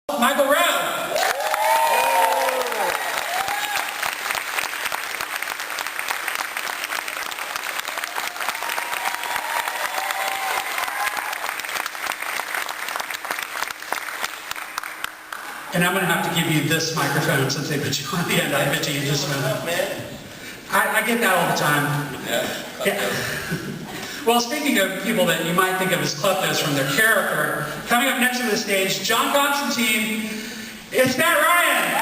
Michael Rowe. And I'm going to have to give you this microphone since they put you on the end. I bet you just went up, man. I get that all the time. Yeah. Well, speaking of people that you might think of as kleptos from their character, coming up next to the stage, John Constatine, it's Matt Ryan.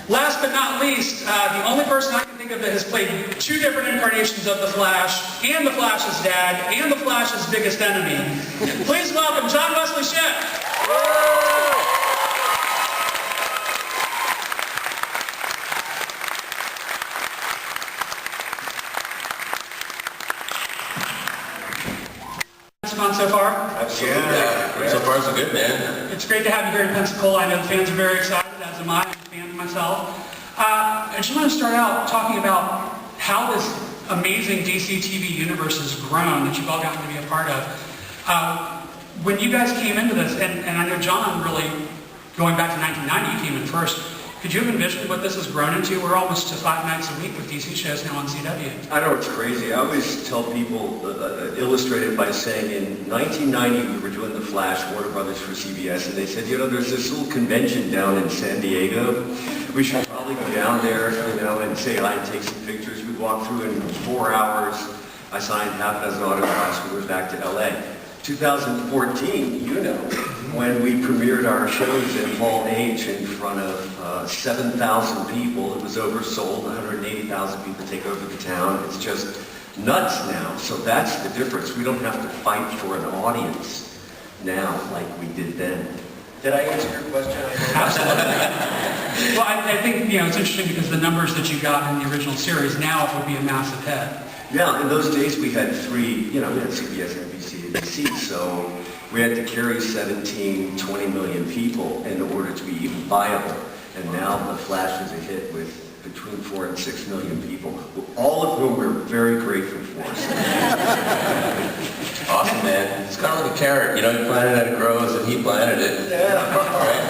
Last but not least, the only person I can think of that has played two different incarnations of the Flash, and the Flash's dad, and the Flash's biggest enemy. Please welcome John Wesley Shipp. Fun so far? Absolutely. Yeah. So far so good, man. It's great to have you here in Pensacola. I know the fans are very excited, as am I, I'm a fan myself. I just want to start out talking about how this amazing DC TV universe has grown that you've all gotten to be a part of. When you guys came into this, and I know John really, going back to 1990, you came in first. Could you have envisioned what this has grown into? We're almost to 5 nights a week with DC shows now on CW. I know, it's crazy. I always tell people, illustrated by saying in 1990 we were doing The Flash, Warner Brothers for CBS, and they said, you know, there's this little convention down in San Diego. We should probably go down there, you know, and say hi and take some pictures. We walked through in 4 hours. I signed half a dozen autographs. We went back to LA. 2014, you know, when we premiered our shows in Hall H in front of 7,000 people. It was oversold, 180,000 people take over the town. It's just nuts now. So that's the difference. We don't have to fight for an audience now like we did then. Did I answer your question? Absolutely. Well, I think, you know, it's interesting because the numbers that you got in the original series, now it would be a massive hit. Yeah, in those days we had three, you know, we had CBS, NBC, ABC, so we had to carry 17, 20 million people in order to be even viable. And now The Flash is a hit with between 4 and 6 million people, all of whom we're very grateful for. Awesome, man. It's kind of like a carrot, you know, you plant it and it grows, and he planted it. Yeah. Right?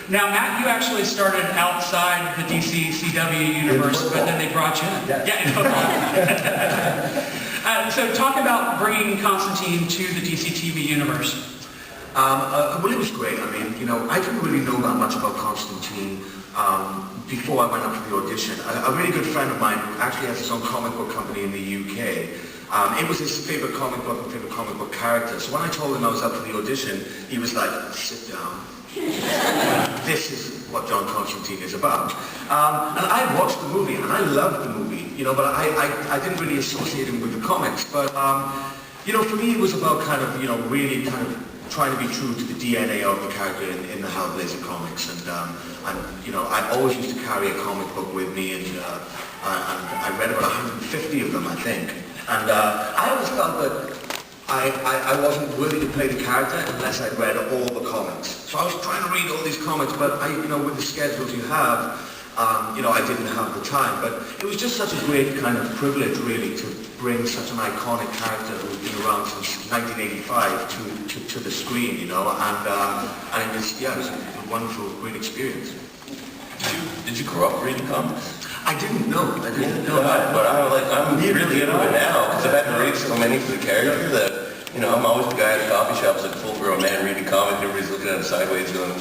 Now, Matt, you actually started outside the DC CW universe, but then they brought you in. Yes. Yeah, in football. So talk about bringing Constatine to the DC TV universe. Well, it was great. I mean, you know, I didn't really know that much about Constatine before I went up for the audition. A really good friend of mine actually has his own comic book company in the UK. It was his favorite comic book and favorite comic book character. So when I told him I was up for the audition, he was like, sit down. This is what John Constatine is about. And I watched the movie, and I loved the movie, you know, but I didn't really associate him with the comics. But, you know, for me it was about kind of, you know, really kind of trying to be true to the DNA of the character in the Hellblazer comics. And you know, I always used to carry a comic book with me, and I read about 150 of them, I think. And I always felt that I wasn't worthy to play the character unless I'd read all the comics. So I was trying to read all these comics, but you know, with the schedules you have, you know, I didn't have the time. But it was just such a great kind of privilege, really, to bring such an iconic character who's been around since 1985 to the screen, you know, and it was, yeah, it was a wonderful, great experience. Did you grow up reading comics? I didn't know. But I'm really into it now, because I've had to read so many for the character that, you know, I'm always the guy at the coffee shop, like a full-grown man reading a comic, and everybody's looking at him sideways going,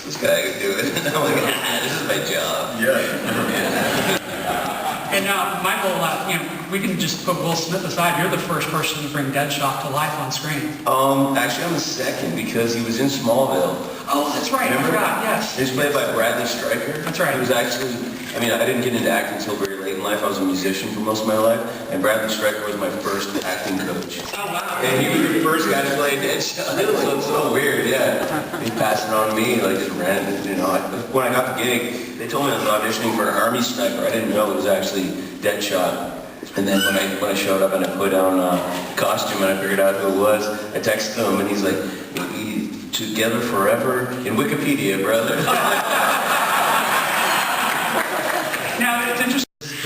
this guy can do it. And I'm like, this is my job. Yeah. And now, Michael, you know, we can just put Will Smith aside. You're the first person to bring Deadshot to life on screen. Actually, I'm the second, because he was in Smallville. Oh, that's right. Remember? I forgot, yes. He was played by Bradley Stryker. That's right. He was actually, I mean, I didn't get into acting until very late in life. I was a musician for most of my life, and Bradley Stryker was my first acting coach. Oh, wow. And he was the first guy to play Deadshot. So it's so weird, yeah. He passed it on to me, like just ran, you know. When I got the gig, they told me I was auditioning for an Army sniper. I didn't know it was actually Deadshot. And then when I showed up and I put on a costume and I figured out who it was, I texted him and he's like, together forever in Wikipedia, brother. Now, it's interesting.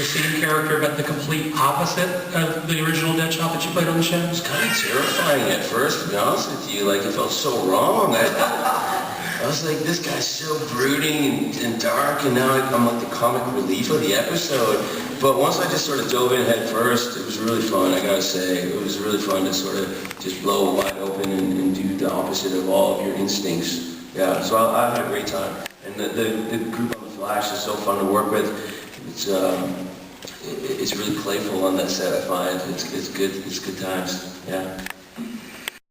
the same character, but the complete opposite of the original Deadshot that you played on the show? It was kind of terrifying at first, to be honest with you. Like, it felt so wrong. I was like, this guy's so brooding and dark, and now I'm like the comic relief of the episode. But once I just sort of dove in head first, it was really fun, I gotta say. It was really fun to sort of just blow wide open and do the opposite of all of your instincts. Yeah, so I had a great time. And the group on The Flash is so fun to work with. It's really playful on that set, I find. It's good times, yeah.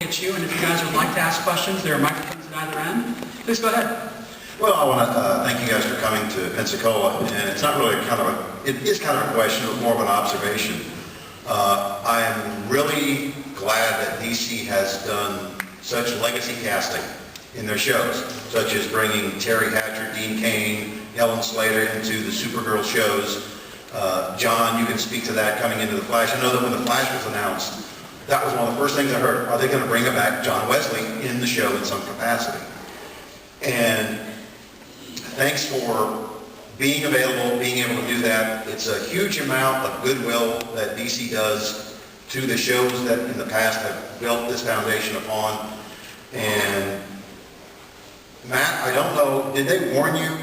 At you, and if you guys would like to ask questions, there are microphones at either end. Please go ahead. Well, I want to thank you guys for coming to Pensacola, and it's not really it is kind of a question, but more of an observation. I am really glad that DC has done such legacy casting in their shows, such as bringing Terry Hatcher, Dean Cain, Ellen Slater into the Supergirl shows. John, you can speak to that coming into The Flash. I know that when The Flash was announced, that was one of the first things I heard. Are they going to bring back John Wesley in the show in some capacity? And thanks for being available, being able to do that. It's a huge amount of goodwill that DC does to the shows that in the past have built this foundation upon. And Matt, I don't know, did they warn you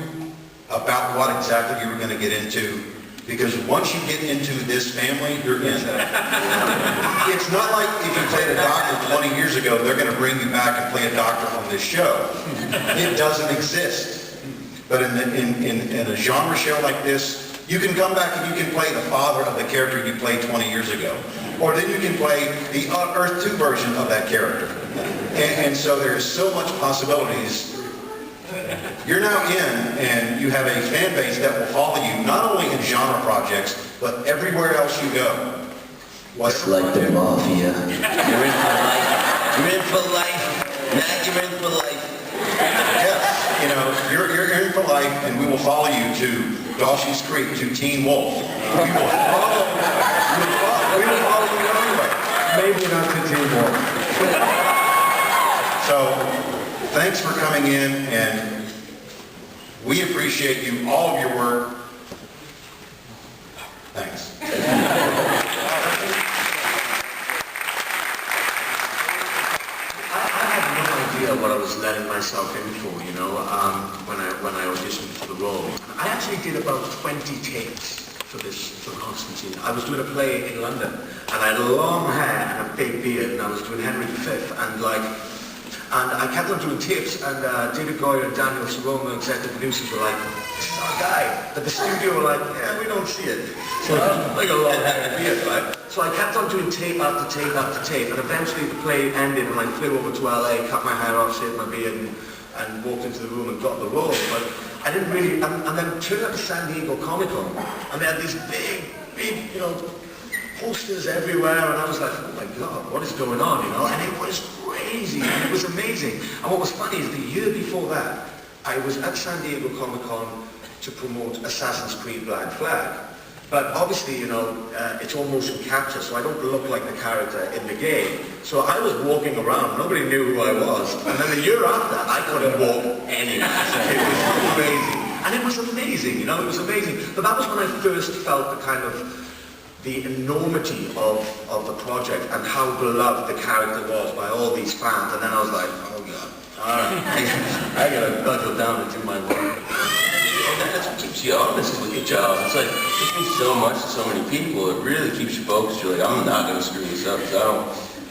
about what exactly you were going to get into? Because once you get into this family, you're in. It's not like if you played a doctor 20 years ago, they're going to bring you back and play a doctor on this show. It doesn't exist. But in a genre show like this, you can come back and you can play the father of the character you played 20 years ago. Or then you can play the Earth 2 version of that character. And so there's so much possibilities. You're now in, and you have a fan base that will follow you, not only in genre projects, but everywhere else you go. It's like the mafia. You're in for life. You're in for life. Matt, you're in for life. Yes, you know, you're in for life, and we will follow you to Dawson's Creek, to Teen Wolf. We will follow you anyway. Maybe not to Teen Wolf. So, thanks for coming in, and we appreciate you, all of your work. Thanks. I had no idea what I was letting myself in for, you know, when I auditioned for the role. I actually did about 20 takes for Constatine. I was doing a play in London, and I had long hair and a big beard, and I was doing Henry V, and I kept on doing tips, and David Goyer and Daniel Saroma and the producers were like, this is our guy. But the studio were like, yeah, we don't see it. So like a long hair and beard, right? So I kept on doing tape after tape after tape, and eventually the play ended, and I flew over to LA, cut my hair off, shaved my beard, and walked into the room and got the role. But I didn't really, and then turned up to San Diego Comic-Con, and they had these big, you know, posters everywhere, and I was like, oh my God, what is going on, you know? And it was crazy, and it was amazing. And what was funny is the year before that, I was at San Diego Comic-Con to promote Assassin's Creed Black Flag. But obviously, you know, it's all motion capture, so I don't look like the character in the game. So I was walking around, nobody knew who I was. And then the year after, I couldn't walk anywhere. It was crazy. And it was amazing, you know, it was amazing. But that was when I first felt the enormity of the project and how beloved the character was by all these fans. And then I was like, oh God, all right, I gotta buckle down and do my work. And that's what keeps you honest with your job. It's like, it means so much to so many people. It really keeps you focused. You're like, I'm not going to screw this up, because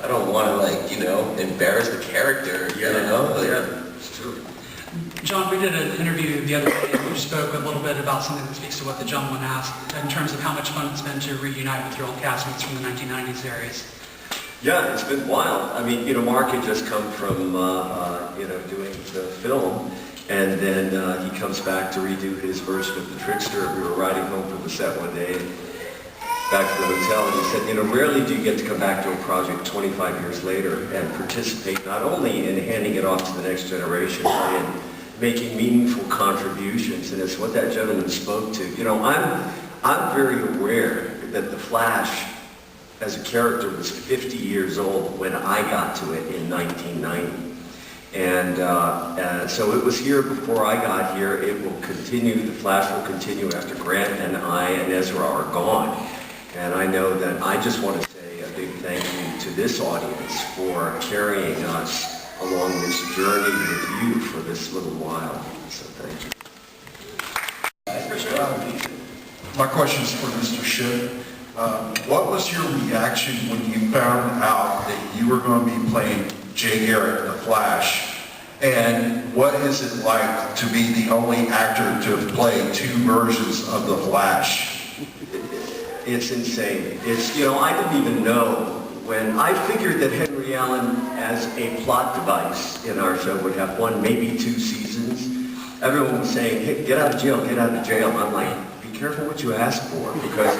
I don't want to, like, you know, embarrass the character, you know? Like, Yeah, it's true. John, we did an interview the other day, and we spoke a little bit about something that speaks to what the gentleman asked, in terms of how much fun it's been to reunite with your old castmates from the 1990s series. Yeah, it's been wild. I mean, you know, Mark had just come from, you know, doing the film, and then he comes back to redo his version of The Trickster. We were riding home from the set one day, and back to the hotel, and he said, you know, rarely do you get to come back to a project 25 years later and participate not only in handing it off to the next generation, but in making meaningful contributions. And it's what that gentleman spoke to. You know, I'm very aware that The Flash as a character was 50 years old when I got to it in 1990. And so it was here before I got here. It will continue, the Flash will continue after Grant and I and Ezra are gone. And I know that I just want to say a big thank you to this audience for carrying us along this journey with you for this little while. So thank you. My question is for Mr. Shipp. What was your reaction when you found out that you were going to be playing Jay Garrick in The Flash? And what is it like to be the only actor to have played two versions of The Flash? It's insane. It's, you know, I didn't even know when I figured that Henry Allen as a plot device in our show would have one, maybe 2 seasons. Everyone was saying, hey, get out of jail, get out of jail. I'm like, be careful what you ask for, because,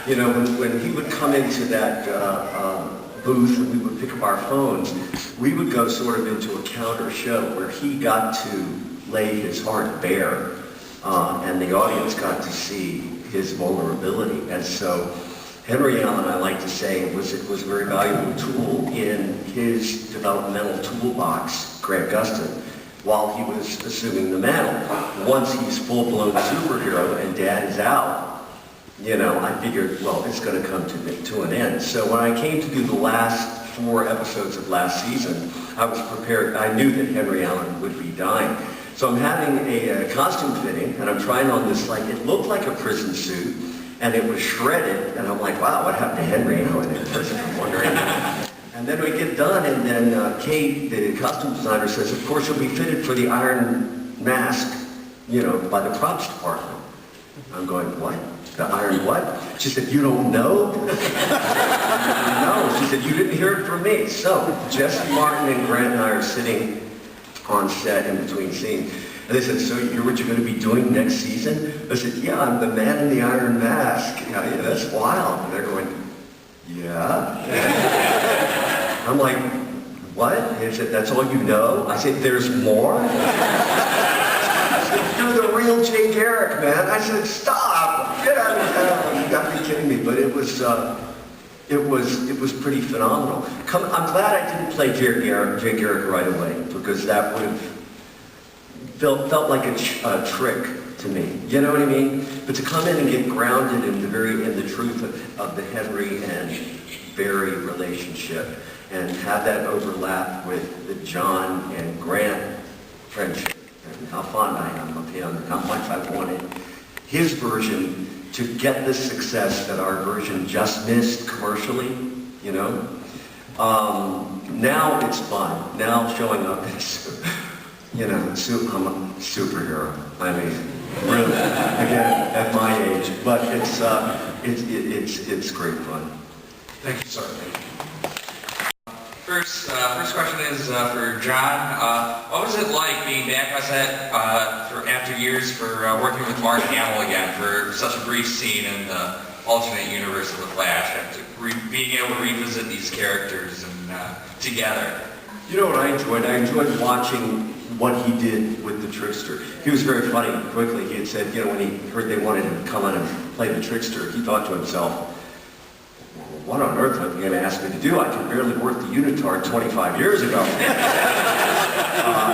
you know, when he would come into that booth and we would pick up our phones, we would go sort of into a counter show where he got to lay his heart bare, and the audience got to see his vulnerability. And so Henry Allen, I like to say, was a very valuable tool in his developmental toolbox, Grant Gustin, while he was assuming the mantle. Once he's full-blown superhero and Dad is out, you know, I figured, well, it's going to come to an end. So when I came to do the last 4 episodes of last season, I was prepared. I knew that Henry Allen would be dying. So I'm having a costume fitting, and I'm trying on this, like, it looked like a prison suit, and it was shredded, and I'm like, wow, what happened to Henry Allen in prison? I'm wondering. And then we get done, and then Kate, the costume designer, says, of course, you'll be fitted for the Iron Mask, you know, by the props department. I'm going, what? The Iron what? She said, you don't know? No. She said, you didn't hear it from me. So Jesse Martin and Grant and I are sitting on set in between scenes. And they said, so you're what you're going to be doing next season? I said, yeah, I'm the man in the Iron Mask. Yeah, that's wild. And they're going, yeah. I'm like, what? They said, that's all you know? I said, there's more? I said, you're the real Jay Garrick, man. I said, stop. Get out of town. You got to be kidding me. But it was pretty phenomenal. I'm glad I didn't play Jay Garrick right away, because that would have felt like a trick to me. You know what I mean? But to come in and get grounded in the truth of the Henry and Barry relationship, and have that overlap with the John and Grant friendship, and how fond I am of him, and how much I wanted his version to get the success that our version just missed commercially, you know? Now it's fun. Now showing up as, you know, I'm a superhero. I mean, really, again, at my age. But it's great fun. Thank you, sir. First question is for John. What was it like being back on set after years for working with Mark Hamill again for such a brief scene in the alternate universe of The Flash, after being able to revisit these characters and together? You know what I enjoyed? I enjoyed watching what he did with the Trickster. He was very funny. Quickly, he had said, you know, when he heard they wanted him to come on and play the Trickster, he thought to himself, what on earth are they going to ask me to do? I can barely work the unitard 25 years ago.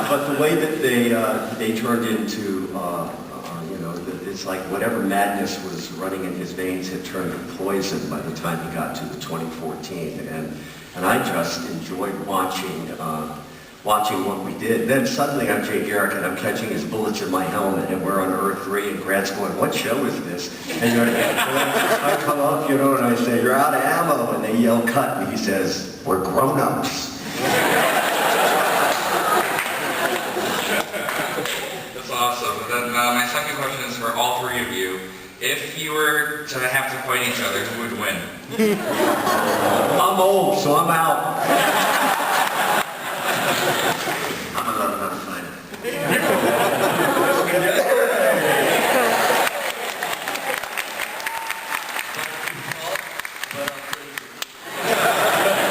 But the way that they turned into, you know, it's like whatever madness was running in his veins had turned to poison by the time he got to the 2014. And I just enjoyed watching what we did. Then suddenly I'm Jay Garrick and I'm catching his bullets in my helmet, and we're on Earth 3, and Grant's going, what show is this? And I come up, you know, and I say, you're out of ammo, and they yell cut, and he says, we're grown-ups. That's awesome. And then my second question is for all 3 of you. If you were to have to fight each other, who would win? I'm old, so I'm out. I'm a lot of fun.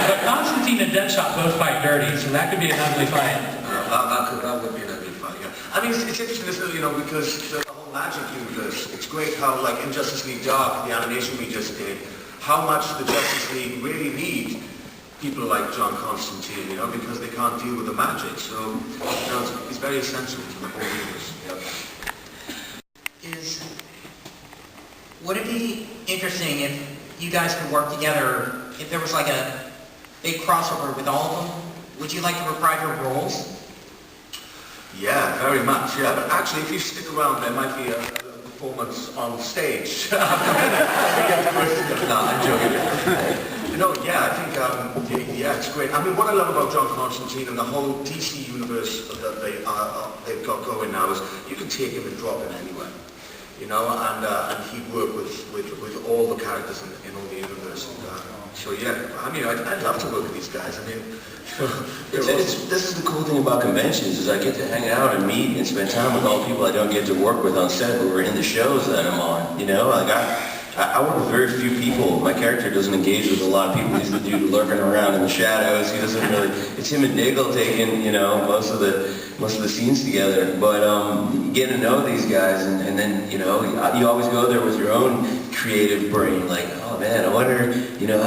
But Constatine and Deadshot both fight dirty, so that could be an ugly fight. That would be an ugly fight, yeah. I mean, it's interesting, isn't it, you know, because the whole magic universe, it's great how, like, in Justice League Dark, the animation we just did, how much the Justice League really need people like John Constantine, because they can't deal with the magic. So, he's very essential to the whole universe. Would it be interesting if you guys could work together, if there was like a big crossover with all of them? Would you like to reprise your roles? Yeah, very much, yeah. But actually, if you stick around, there might be a performance on stage. No, I'm joking. Yeah, I think, it's great. I mean, what I love about John Constantine and the whole DC universe that they've got going now is you can take him and drop him anywhere. And he'd work with all the characters in all the universe. So yeah, I mean, I'd love to work with these guys. I mean, this is the cool thing about conventions is I get to hang out and meet and spend time with all the people I don't get to work with on set who are in the shows that I'm on. I work with very few people. My character doesn't engage with a lot of people. He's the dude lurking around in the shadows. He doesn't really. It's him and Diggle taking most of the scenes together. But getting to know these guys and then you always go there with your own creative brain. Like, oh man, I wonder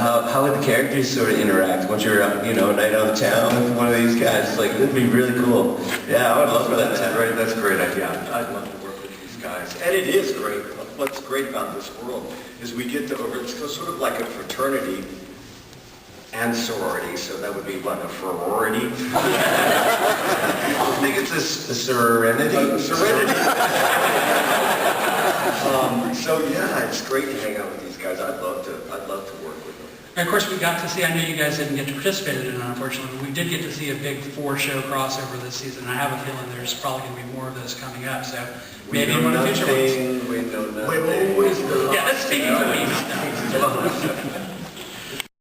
how would the characters sort of interact once you're a night on the town with one of these guys. It's like it'd be really cool. Yeah, I would love for that. That's a great idea. I'd love to work with these guys, and it is great. What's great about this world is we get to it's sort of like a fraternity and sorority, so that would be what, a sorority? I think it's a serenity. So yeah, it's great to hang out with these guys. I'd love to work with them. And of course, we got to see, I know you guys didn't get to participate in it, unfortunately, but we did get to see a big 4-show crossover this season. I have a feeling there's probably going to be more of those coming up, so maybe in one of the future ones. We know nothing. We're always Yeah, that's speaking for me, not them.